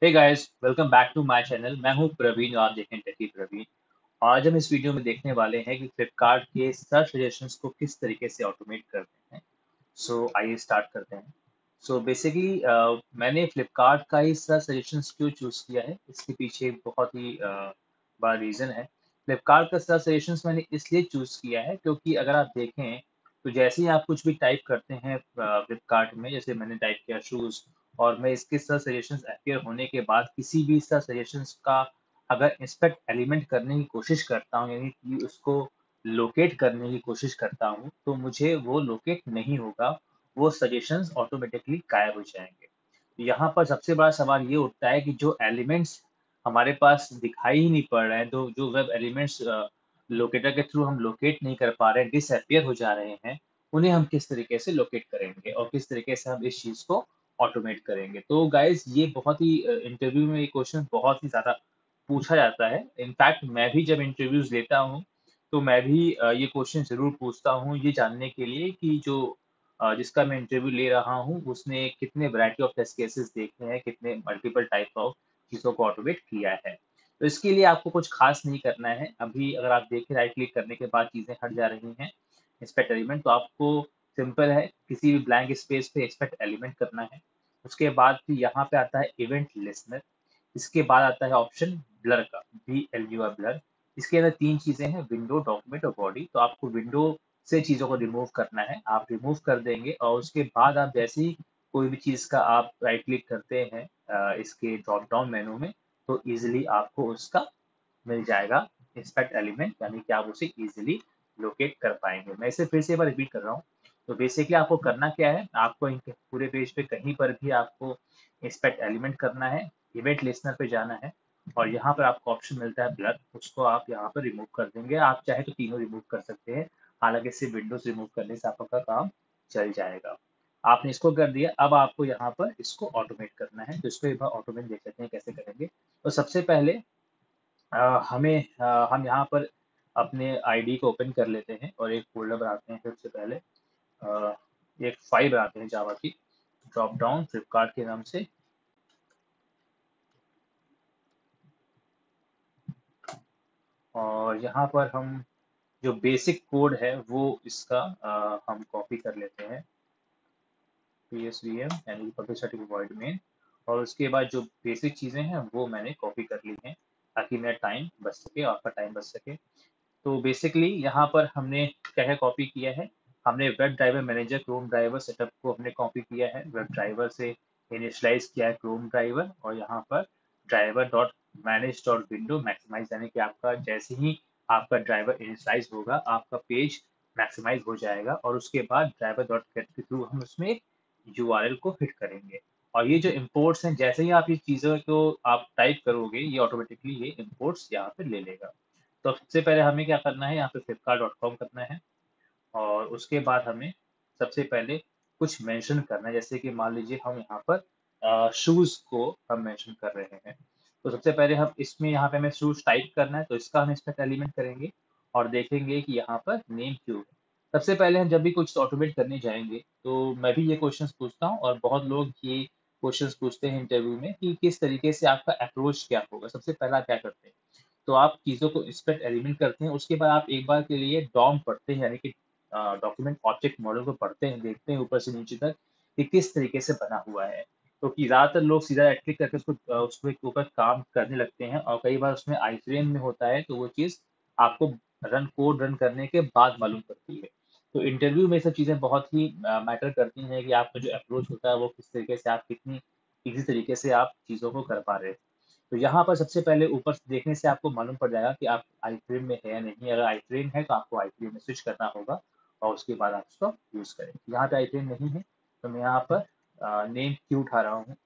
Hey guys, welcome back to my channel. मैं हूं प्रवीण और आप देख रहे हैं टेकी प्रवीण। आज हम इस वीडियो में देखने वाले हैं कि फ्लिपकार्ट के सर्च सजेशंस को किस तरीके से ऑटोमेट करते हैं। आइए स्टार्ट करते हैं। बेसिकली मैंने फ्लिपकार्ट का ही सर्च सजेशंस क्यों चूज़ किया है, इसके पीछे एक बहुत ही बड़ा रीज़न है। फ्लिपकार्ट का सर्च सजेशंस मैंने इसलिए चूज़ किया है क्योंकि अगर आप देखें तो जैसे ही आप कुछ भी टाइप करते हैं फ्लिपकार्ट में, जैसे मैंने टाइप किया शूज़ और मैं इसके सर्च सजेशंस अपीयर होने के बाद किसी भी सर्च सजेशंस का अगर इंस्पेक्ट एलिमेंट करने की कोशिश करता हूँ, यानी कि उसको लोकेट करने की कोशिश करता हूँ, तो मुझे वो लोकेट नहीं होगा, वो सजेशंस ऑटोमेटिकली गायब हो जाएँगे। यहाँ पर सबसे बड़ा सवाल ये उठता है कि जो एलिमेंट्स हमारे पास दिखाई ही नहीं पड़ रहे हैं, तो जो वेब एलिमेंट्स लोकेटर के थ्रू हम लोकेट नहीं कर पा रहे हैं, डिसअपीयर हो जा रहे हैं, उन्हें हम किस तरीके से लोकेट करेंगे और किस तरीके से हम इस चीज़ को ऑटोमेट करेंगे। तो गाइज़ ये बहुत ही इंटरव्यू में ये क्वेश्चन बहुत ही ज़्यादा पूछा जाता है। इनफैक्ट मैं भी जब इंटरव्यूज़ लेता हूँ, तो मैं भी ये क्वेश्चन ज़रूर पूछता हूँ ये जानने के लिए कि जो जिसका मैं इंटरव्यू ले रहा हूँ, उसने कितने वैरायटी ऑफ टेस्ट केसेस देखे हैं, कितने मल्टीपल टाइप ऑफ चीज़ों को ऑटोमेट किया है। तो इसके लिए आपको कुछ खास नहीं करना है। अभी अगर आप देखें राइट क्लिक करने के बाद चीज़ें हट जा रही हैं, इंस्पेक्ट एलिमेंट, तो आपको सिंपल है, किसी भी ब्लैंक स्पेस पे एक्सपेक्ट एलिमेंट करना है। उसके बाद फिर यहाँ पे आता है इवेंट लिस्टनर, इसके बाद आता है ऑप्शन ब्लर का, BLUR ब्लर। इसके अंदर 3 चीज़ें हैं, विंडो, डॉक्यूमेंट और बॉडी। तो आपको विंडो से चीज़ों को रिमूव करना है, आप रिमूव कर देंगे और उसके बाद आप जैसे ही कोई भी चीज़ का आप राइट क्लिक करते हैं इसके ड्रॉप डाउन मेनू में, तो ईज़िली आपको उसका मिल जाएगा इंस्पेक्ट एलिमेंट, यानी कि आप उसे ईज़िली लोकेट कर पाएँगे। मैं इसे फिर से एक बार रिपीट कर रहा हूँ। तो बेसिकली आपको करना क्या है, आपको इनके पूरे पेज पे कहीं पर भी आपको इंस्पेक्ट एलिमेंट करना है, इवेंट लिस्टनर पे जाना है और यहाँ पर आपको ऑप्शन मिलता है ब्लर, उसको आप यहाँ पर रिमूव कर देंगे। आप चाहे तो तीनों रिमूव कर सकते हैं, हालाँकि सिर्फ विंडोज़ रिमूव करने से आपका काम चल जाएगा। आपने इसको कर दिया, अब आपको यहाँ पर इसको ऑटोमेट करना है, तो इसको एक बार ऑटोमेट देख लेते हैं कैसे करेंगे। तो सबसे पहले हम यहाँ पर अपने आईडी को ओपन कर लेते हैं और एक फ़ोल्डर बनाते हैं। सबसे पहले एक फ़ाइल बनाते हैं जावा की, ड्रॉप डाउन फ्लिपकार्ट के नाम से, और यहाँ पर हम जो बेसिक कोड है वो इसका हम कॉपी कर लेते हैं, PSVM यानी कि पब्लिक स्टैटिक वॉइड मेन, और उसके बाद जो बेसिक चीज़ें हैं वो मैंने कॉपी कर ली हैं ताकि मेरा टाइम बच सके, आपका टाइम बच सके। तो बेसिकली यहाँ पर हमने क्या है कॉपी किया है, हमने web driver manager Chrome driver setup को हमने कॉपी किया है, वेब ड्राइवर से इनिशियलाइज किया है क्रोम ड्राइवर, और यहाँ पर driver dot manage dot window maximise, यानी कि आपका जैसे ही आपका ड्राइवर इनिशियलाइज होगा आपका पेज मैक्सिमाइज हो जाएगा और उसके बाद ड्राइवर डॉट गेट के थ्रू हम उसमें URL को हिट करेंगे। और ये जो इंपोर्ट्स हैं, जैसे ही आप ये चीज़ों को आप टाइप करोगे, ये ऑटोमेटिकली ये इंपोर्ट्स यहाँ पे ले लेगा। तो सबसे पहले हमें क्या करना है, यहाँ पे flipkart.com करना है और उसके बाद हमें सबसे पहले कुछ मेंशन करना है, जैसे कि मान लीजिए हम यहाँ पर शूज़ को हम मेंशन कर रहे हैं। तो सबसे पहले हम इसमें यहाँ पे हमें शूज़ टाइप करना है, तो इसका हम इंस्पेक्ट एलिमेंट करेंगे और देखेंगे कि यहाँ पर नेम क्यों है। सबसे पहले हम जब भी कुछ ऑटोमेट करने जाएँगे, तो मैं भी ये क्वेश्चंस पूछता हूँ और बहुत लोग ये क्वेश्चंस पूछते हैं इंटरव्यू में कि किस तरीके से आपका अप्रोच क्या होगा। सबसे पहला क्या करते हैं, तो आप चीज़ों को इंस्पेक्ट एलिमेंट करते हैं, उसके बाद आप एक बार के लिए डॉम पढ़ते हैं, यानी कि डॉक्यूमेंट ऑब्जेक्ट मॉडल को पढ़ते हैं, देखते हैं ऊपर से नीचे तक कि किस तरीके से बना हुआ है। तो कि ज़्यादातर लोग सीधा राइट क्लिक करके उसको के ऊपर काम करने लगते हैं और कई बार उसमें आईफ्रेम में होता है, तो वो चीज़ आपको कोड रन करने के बाद मालूम पड़ती है। तो इंटरव्यू में ये सब चीज़ें बहुत ही मैटर करती हैं कि आपका जो अप्रोच होता है वो किस तरीके से, आप कितनी ईज़ी तरीके से आप चीज़ों को कर पा रहे हैं। तो यहाँ पर सबसे पहले ऊपर से देखने से आपको मालूम पड़ जाएगा कि आप आईफ्रेम में है या नहीं। अगर आईफ्रेम है तो आपको आईफ्रेम में स्विच करना होगा और उसके बाद आप उसको यूज़ करें। यहाँ पे आईफ्रेम नहीं है, तो मैं यहाँ पर नेम क्यों उठा रहा हूँ,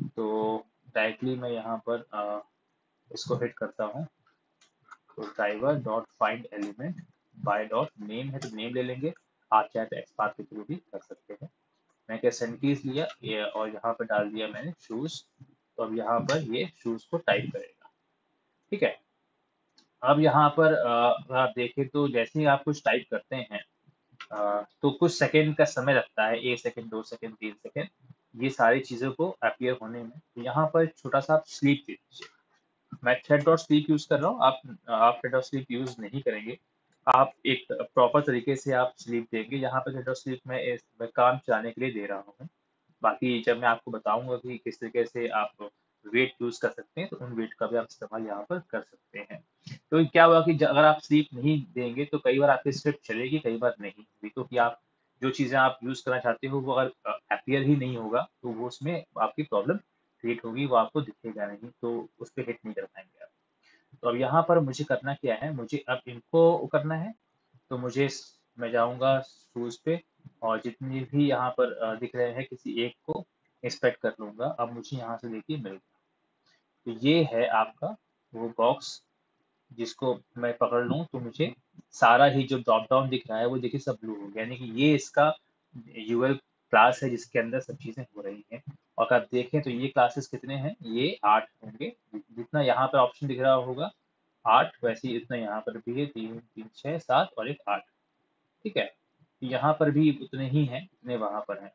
तो डायरेक्टली मैं यहाँ पर इसको हिट करता हूँ। तो driver dot find element by dot name है, तो नेम ले लेंगे। आप चाहे तो एक्सपाथ के थ्रू भी कर सकते हैं। मैं क्या सेंटीज लिया ये और यहाँ पर डाल दिया मैंने शूज़, तो अब यहाँ पर ये शूज़ को टाइप करेगा। ठीक है। अब यहाँ पर अगर आप देखें तो जैसे ही आप कुछ टाइप करते हैं तो कुछ सेकंड का समय लगता है, 1 सेकंड, 2 सेकंड, 3 सेकंड। ये सारी चीज़ों को अपीयर होने में। तो यहाँ पर छोटा सा आप स्लीप दे दीजिए। मैं थ्रेड डॉट स्लीप यूज़ कर रहा हूँ, आप थ्रेड डॉट स्लीप यूज़ नहीं करेंगे। आप एक प्रॉपर तरीके से आप स्लीप देंगे। यहाँ पे थ्रेड डॉट स्लीप मैं काम चलाने के लिए दे रहा हूँ। बाकी जब मैं आपको बताऊँगा कि किस तरीके से आप वेट यूज़ कर सकते हैं, तो उन वेट का भी आप इस्तेमाल यहाँ पर कर सकते हैं। तो क्या हुआ कि अगर आप स्लीप नहीं देंगे, तो कई बार आपकी स्लिप चलेगी, कई बार नहीं होगी, क्योंकि आप जो चीज़ें आप यूज़ करना चाहते हो, वो अगर अपीयर ही नहीं होगा, तो वो उसमें आपकी प्रॉब्लम क्रिएट होगी, वो आपको दिखेगा नहीं, तो उस पे हिट नहीं कर पाएँगे आप। तो अब यहाँ पर मुझे करना क्या है, मुझे अब इनको करना है, तो मैं जाऊँगा शूज़ पे और जितने भी यहाँ पर दिख रहे हैं, किसी एक को इंस्पेक्ट कर लूँगा। अब मुझे यहाँ से देखिए मिल गया। तो ये है आपका वो बॉक्स, जिसको मैं पकड़ लूँ तो मुझे सारा ही जो ड्रॉप डाउन दिख रहा है, वो देखिए सब ब्लू हो गया। यानी कि ये इसका यूएल क्लास है, जिसके अंदर सब चीज़ें हो रही हैं। और अगर आप देखें तो ये क्लासेस कितने हैं, ये 8 होंगे। जितना यहाँ पर ऑप्शन दिख रहा होगा 8, वैसे ही इतना यहाँ पर भी है, 3, 3, 6, 7 और एक 8। ठीक है? यहाँ पर भी उतने ही हैं, जितने वहाँ पर हैं।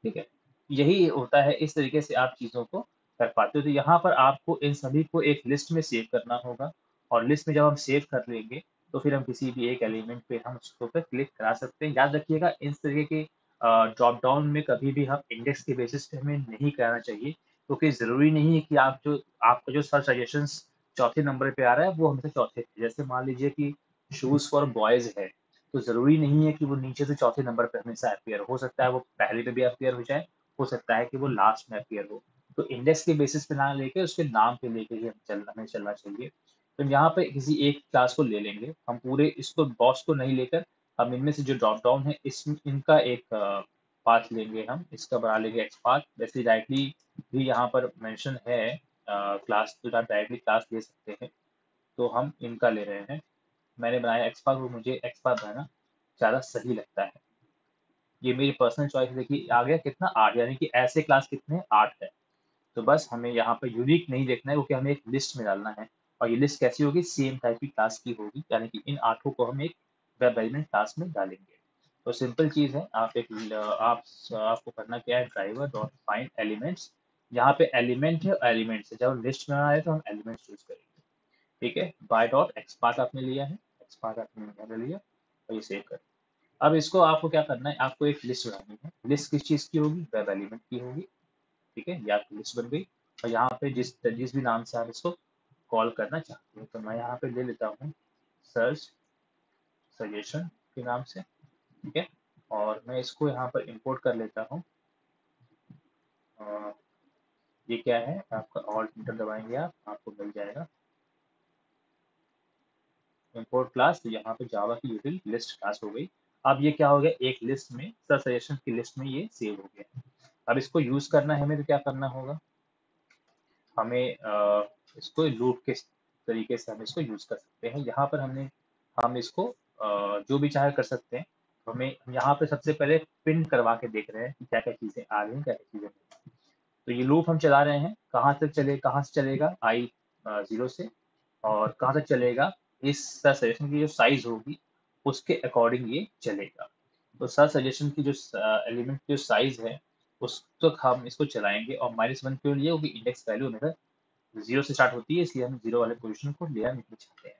ठीक है? यही होता है, इस तरीके से आप चीज़ों को कर पाते हो। तो यहाँ पर आपको इन सभी को एक लिस्ट में सेव करना होगा और लिस्ट में जब हम सेव कर लेंगे, तो फिर हम किसी भी एक एलिमेंट पे हम उसको पे क्लिक करा सकते हैं। याद रखिएगा, इस तरीके के ड्रॉप डाउन में कभी भी हम इंडेक्स के बेसिस पे हमें नहीं कराना चाहिए, क्योंकि ज़रूरी नहीं है कि आपका जो सर्च सजेशंस चौथे नंबर पे आ रहा है, वो हमेशा चौथे पे। जैसे मान लीजिए कि शूज़ फॉर बॉयज़ है, तो ज़रूरी नहीं है कि वो नीचे से चौथे नंबर पे हमेशा अपीयर हो सकता है वो पहले पे भी अपीयर हो जाए, हो सकता है कि वो लास्ट में अपीयर हो। तो इंडेक्स के बेसिस पे ना लेके उसके नाम पे लेके ही हमें चलना चाहिए। तो यहाँ पे किसी एक क्लास को ले लेंगे, हम पूरे इसको बॉक्स को नहीं लेकर हम इनमें से जो ड्रॉप डाउन है इनका एक पाथ लेंगे, हम इसका बना लेंगे एक्स पाथ। वैसे डायरेक्टली भी यहाँ पर मेंशन है क्लास, तो आप डायरेक्टली क्लास ले सकते हैं, तो हम इनका ले रहे हैं। मैंने बनाया एक्स पाथ, वो मुझे एक्स पाथ बनाना ज़्यादा सही लगता है। ये मेरी पर्सनल चॉइस है। देखिए आ गया कितना 8, यानी कि ऐसे क्लास कितने 8 है। तो बस हमें यहाँ पर यूनिक नहीं देखना है, क्योंकि हमें एक लिस्ट में डालना है। और ये लिस्ट कैसी होगी, सेम टाइप की क्लास की होगी, यानी कि इन 8 को हम एक वेब एलिमेंट क्लास में डालेंगे। तो सिंपल चीज़ है, आपको करना क्या है, ड्राइवर डॉट फाइंड एलिमेंट्स। यहाँ पे एलिमेंट है, एलिमेंट्स है, जब हम लिस्ट में आए तो हम एलिमेंट्स यूज करेंगे। ठीक है, बाय डॉट एक्सपाथ आपने लिया है, एक्सपाथ आपने यहाँ पे लिया और ये सेव कर। अब इसको आपको क्या करना है, आपको एक लिस्ट बनानी है। लिस्ट किस चीज़ की होगी, वेब एलिमेंट की होगी। ठीक है, ये आपकी लिस्ट बन गई। और यहाँ पे जिस जिस भी नाम से आप इसको कॉल करना चाहते हो, तो मैं यहाँ पे ले लेता हूँ सर्च सजेशन के नाम से। ठीक है, और मैं इसको यहाँ पर इंपोर्ट कर लेता हूँ। ये क्या है, आपका ऑल्ट इंटर दबाएंगे आप, आपको मिल जाएगा इंपोर्ट क्लास। तो यहाँ पे जावा की यूटिल लिस्ट क्लास हो गई। अब ये क्या हो गया, एक लिस्ट में सर्च सजेशन की लिस्ट में ये सेव हो गया। अब इसको यूज करना है हमें, तो क्या करना होगा, हमें इसको लूप के तरीके से हम इसको यूज कर सकते हैं। यहाँ पर हम इसको जो भी चाहे कर सकते हैं। तो हमें यहाँ पे सबसे पहले प्रिंट करवा के देख रहे हैं कि क्या क्या चीजें आ रही हैं, क्या क्या चीजें नहीं। तो ये लूप हम चला रहे हैं, कहाँ से चलेगा, आई 0 से, और कहाँ तक चलेगा, इस सर्च सजेशन की जो साइज होगी उसके अकॉर्डिंग ये चलेगा। तो सर्च सजेशन की जो एलिमेंट की जो साइज है, उस तक हम इसको चलाएंगे। और -1 क्यों लिए, क्योंकि इंडेक्स वैल्यू हमेशा 0 से स्टार्ट होती है, इसलिए हम 0 वाले पोजीशन को लेना नहीं चाहते हैं।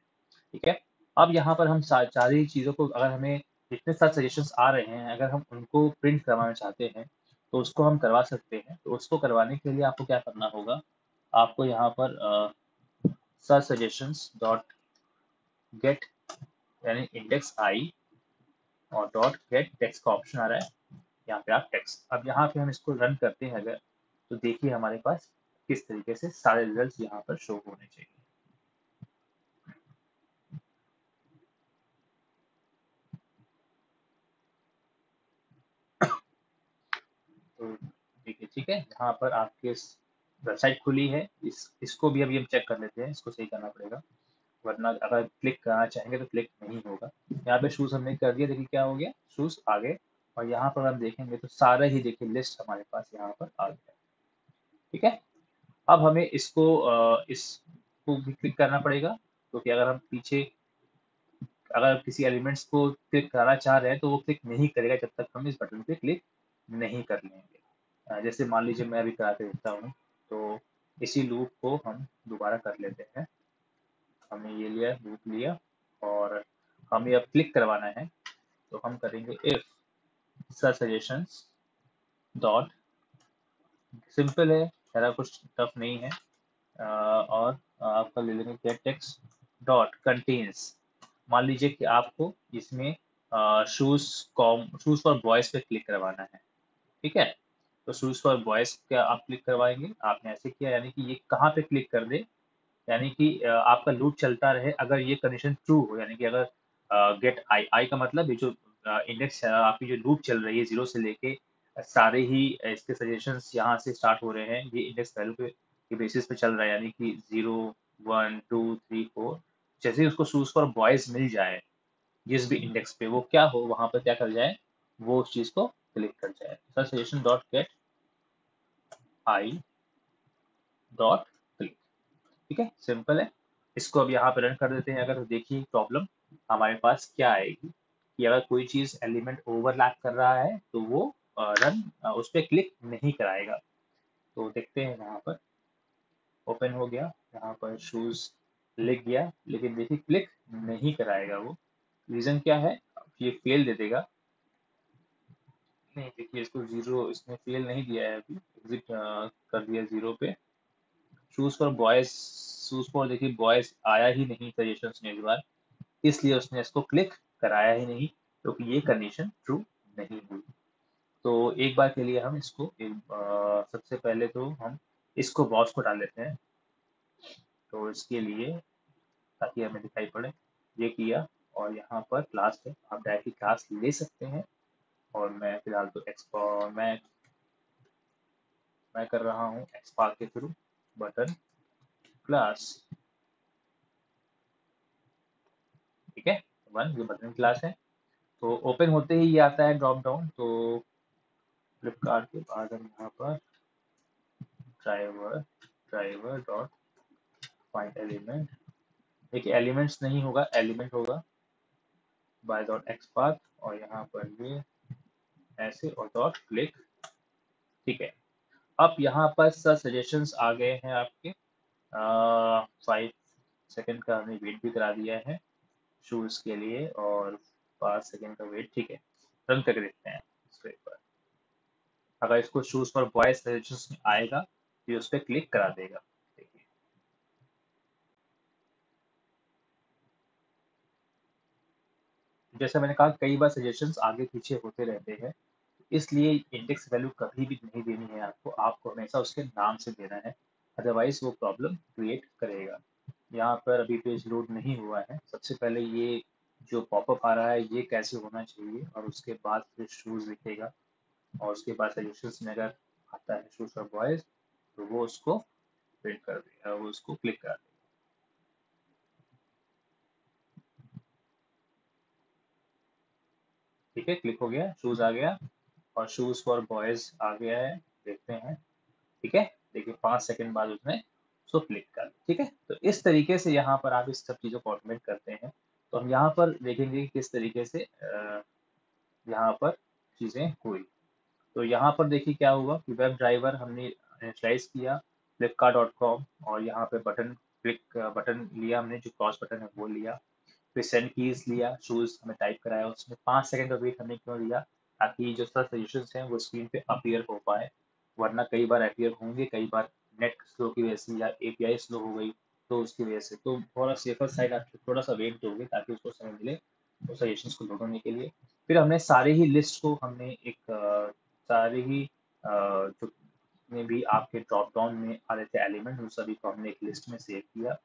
ठीक है, अब यहाँ पर हम सारी चीज़ों को, अगर हमें जितने सारे सजेशंस आ रहे हैं, अगर हम उनको प्रिंट करवाना चाहते हैं, तो उसको हम करवा सकते हैं। तो उसको करवाने के लिए आपको क्या करना होगा, आपको यहाँ पर सर्च सजेशंस डॉट गेट, यानी इंडेक्स आई, और डॉट गेट टेक्स्ट का ऑप्शन आ रहा है, यहाँ पे आप टेक्स्ट। अब यहाँ पे हम इसको रन करते हैं अगर, तो देखिए हमारे पास किस तरीके से सारे रिजल्ट्स यहाँ पर शो होने चाहिए। तो देखिए, ठीक है, यहाँ पर आपके वेबसाइट खुली है। इसको भी अभी हम चेक कर लेते हैं, इसको सही करना पड़ेगा, वरना अगर क्लिक करना चाहेंगे तो क्लिक नहीं होगा। यहाँ पे शूज़ हमने कर दिया, देखिए क्या हो गया, शूज़ आ गए। और यहाँ पर हम देखेंगे तो सारा ही देखिए लिस्ट हमारे पास यहाँ पर आ गया। ठीक है, अब हमें इसको भी क्लिक करना पड़ेगा, क्योंकि अगर हम पीछे, अगर किसी एलिमेंट्स को क्लिक कराना चाह रहे हैं, तो वो क्लिक नहीं करेगा जब तक हम इस बटन पे क्लिक नहीं कर लेंगे। जैसे मान लीजिए मैं अभी करा के देता हूँ, तो इसी लूप को हम दोबारा कर लेते हैं। हमने ये लिया, लूप लिया, और हमें अब क्लिक करवाना है, तो हम करेंगे if search suggestions dot, simple है, ज़्यादा कुछ टफ नहीं है। और आपका ले लेंगे गेट टेक्स्ट डॉट कंटेन्स। मान लीजिए कि आपको इसमें शूज फॉर बॉयज पे क्लिक करवाना है, ठीक है। तो शूज फॉर बॉयज का आप क्लिक करवाएंगे, आपने ऐसे किया, यानी कि ये कहाँ पे क्लिक कर दे, यानी कि आपका लूप चलता रहे अगर ये कंडीशन ट्रू हो, यानी कि अगर गेट आई, आई का मतलब ये जो इंडेक्स है, आपकी जो लूप चल रही है जीरो से लेके सारे ही इसके सजेशंस यहाँ से स्टार्ट हो रहे हैं, ये इंडेक्स वैल्यू के बेसिस पे चल रहा है, यानी कि 0 1 2 3 4। जैसे ही उसको चूज फॉर बॉयज मिल जाए जिस भी इंडेक्स पे, वो क्या हो, वहां पर क्या कर जाए, वो उस चीज को क्लिक कर जाए। Search suggestion dot gate I dot click, ठीक है, सिंपल है। इसको अब यहाँ पे रन कर देते हैं। अगर तो देखिए प्रॉब्लम हमारे पास क्या आएगी कि अगर कोई चीज एलिमेंट ओवरलैप कर रहा है तो वो रन उस पर क्लिक नहीं कराएगा। तो देखते हैं, यहाँ पर ओपन हो गया, यहाँ पर शूज लिख गया, लेकिन देखिए क्लिक नहीं कराएगा वो। रीजन क्या है, ये फेल दे देगा। नहीं देखिए, इसको जीरो, इसने फेल नहीं दिया है अभी, एग्जिट कर दिया जीरो पे। Choose for boys, choose for देखिए बॉयज आया ही नहीं सजेशन में इस बार, इसलिए उसने इसको क्लिक कराया ही नहीं, क्योंकि ये कंडीशन ट्रू नहीं हुई। तो एक बार के लिए हम इसको सबसे पहले तो हम इसको बॉक्स को डाल लेते हैं, तो इसके लिए ताकि हमें दिखाई पड़े, ये किया, और यहाँ पर क्लास है, आप डायरेक्टली क्लास ले सकते हैं। और मैं फिलहाल तो मैं कर रहा हूँ एक्सपार्क के थ्रू बटन क्लास, ठीक है, वन, ये बटन क्लास है। तो ओपन होते ही ये आता है ड्रॉप डाउन, तो फ्लिपकार्ट के बाद हम यहाँ पर driver driver dot find element, देखिए एलिमेंट्स नहीं होगा, एलिमेंट होगा बाय डॉट एक्सपाथ, और यहाँ पर ये ऐसे, और डॉट क्लिक, ठीक है। अब यहाँ पर सब सजेशंस आ गए हैं आपके, 5 सेकेंड का हमने वेट भी करा दिया है शूज के लिए, और 5 सेकेंड का वेट, ठीक है। रन करके देखते हैं इसको एक बार। अगर इसको शूज फॉर बॉयज सजेशंस में आएगा तो ये उस पर क्लिक करा देगा, देखिए। जैसे मैंने कहा, कई बार सजेशंस आगे पीछे होते रहते हैं, इसलिए इंडेक्स वैल्यू कभी भी नहीं देनी है आपको हमेशा उसके नाम से देना है, अदरवाइज वो प्रॉब्लम क्रिएट करेगा। यहाँ पर अभी पेज लोड नहीं हुआ है, सबसे पहले ये जो पॉपअप आ रहा है ये कैसे होना चाहिए, और उसके बाद फिर शूज दिखेगा, और उसके बाद सजेशंस में अगर आता है शूज फॉर बॉयज तो वो उसको प्रिंट कर देगा, वो उसको क्लिक कर देगा। ठीक है, क्लिक हो गया, शूज आ गया, और शूज फॉर बॉयज आ गया है, देखते हैं, ठीक है। देखिए 5 सेकंड बाद उसने उसको क्लिक कर, ठीक है। तो इस तरीके से यहाँ पर आप इस सब चीज़ों को ऑटोमेट करते हैं। तो हम यहाँ पर देखेंगे कि किस तरीके से यहाँ पर चीज़ें हुई। तो यहाँ पर देखिए क्या हुआ कि वेब ड्राइवर हमने इनिशलाइज किया flipkart.com, और यहाँ पे बटन लिया हमने, जो क्रॉस बटन है वो लिया, फिर सेंड कीज लिया, शूज हमें टाइप कराया, उसमें 5 सेकंड का वेट हमने क्यों लिया, ताकि जो सब सजेशन हैं वो स्क्रीन पे अपीयर हो पाए, वरना कई बार अपीयर होंगे, कई बार नेट स्लो की वजह से या एपीआई स्लो हो गई तो उसकी वजह से, तो थोड़ा सेफर साइड आप थोड़ा सा वेट दोगे ताकि उसको समय मिले उस सजेशंस को लोड होने के लिए। फिर हमने सारे ही लिस्ट को हमने एक सारे ही जो में भी आपके ड्रॉप डाउन में आ रहे थे एलिमेंट, उन सभी को हमने एक लिस्ट में सेव किया।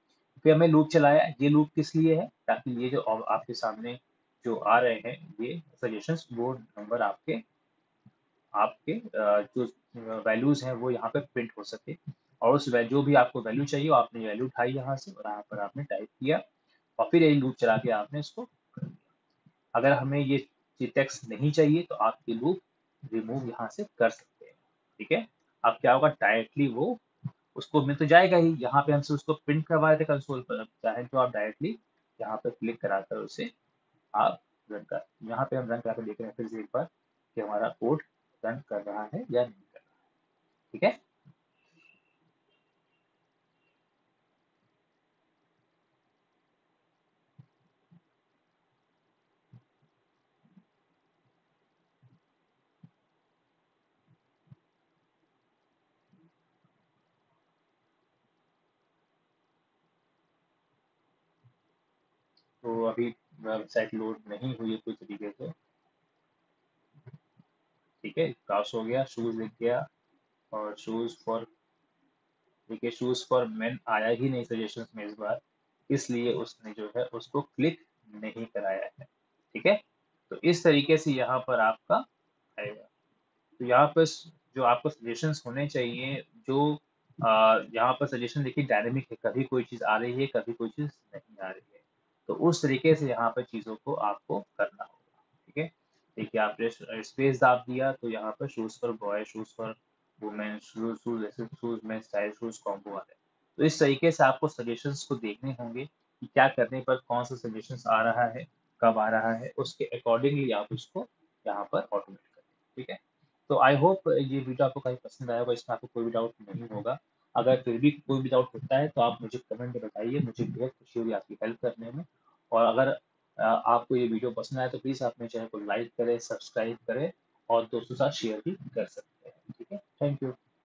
फिर हमने लूप चलाया, ये लूप किस लिए है, ताकि ये जो आपके सामने जो आ रहे हैं ये सजेशंस, वो नंबर आपके आपके जो वैल्यूज हैं वो यहाँ पे प्रिंट हो सके, और उस जो भी आपको वैल्यू चाहिए वो आपने वैल्यू उठाई यहाँ से, और यहाँ पर आपने टाइप किया, और फिर यही लूप चला के आपने इसको कर दिया। अगर हमें ये टेक्स्ट नहीं चाहिए तो आप ये लूप रिमूव यहाँ से कर सकते हैं, ठीक है। अब क्या होगा, डायरेक्टली वो उसको मिल तो जाएगा ही, यहाँ पे हमसे उसको प्रिंट करवा रहे थे कंसोल पर, अब चाहे तो आप डायरेक्टली यहाँ पे क्लिक कराकर उसे आप रन कर, यहाँ पे हम रन करा देख रहे हैं फिर से एक बार कि हमारा कोड रन कर रहा है या नहीं कर रहा है। ठीक है। तो अभी वेबसाइट लोड नहीं हुई है कोई तरीके से। ठीक है, क्रॉस हो गया, शूज दिख गया, और शूज फॉर, देखिए शूज फॉर मेन आया ही नहीं सजेशंस में इस बार, इसलिए उसने जो है उसको क्लिक नहीं कराया है। ठीक है, तो इस तरीके से यहाँ पर आपका आएगा। तो यहाँ पर जो आपको सजेशंस होने चाहिए, जो यहाँ पर सजेशन देखिए डायनेमिक है, कभी कोई चीज़ आ रही है, कभी कोई चीज़ नहीं आ रही है, तो उस तरीके से यहाँ पर चीज़ों को आपको करना होगा। ठीक है, देखिए आपने स्पेस दाब दिया तो यहाँ पर shoes for boy, shoes for women, shoes shoes ऐसे शूज़ में स्टाइल शूज़ कॉम्बो आ रहे हैं। तो इस तरीके से आपको सजेशंस को देखने होंगे कि क्या करने पर कौन सा सजेशंस आ रहा है, कब आ रहा है, उसके अकॉर्डिंगली आप उसको यहाँ पर ऑटोमेट करें। ठीक है, तो आई होप ये वीडियो आपको काफ़ी पसंद आया होगा, इसमें आपको कोई भी डाउट नहीं होगा। अगर फिर भी कोई भी डाउट होता है तो आप मुझे कमेंट में बताइए, मुझे बेहद खुशी होगी आपकी हेल्प करने में। और अगर आपको ये वीडियो पसंद आए तो प्लीज़ आप मेरे चैनल को लाइक करें, सब्सक्राइब करें, और दोस्तों के साथ शेयर भी कर सकते हैं। ठीक है, थैंक यू।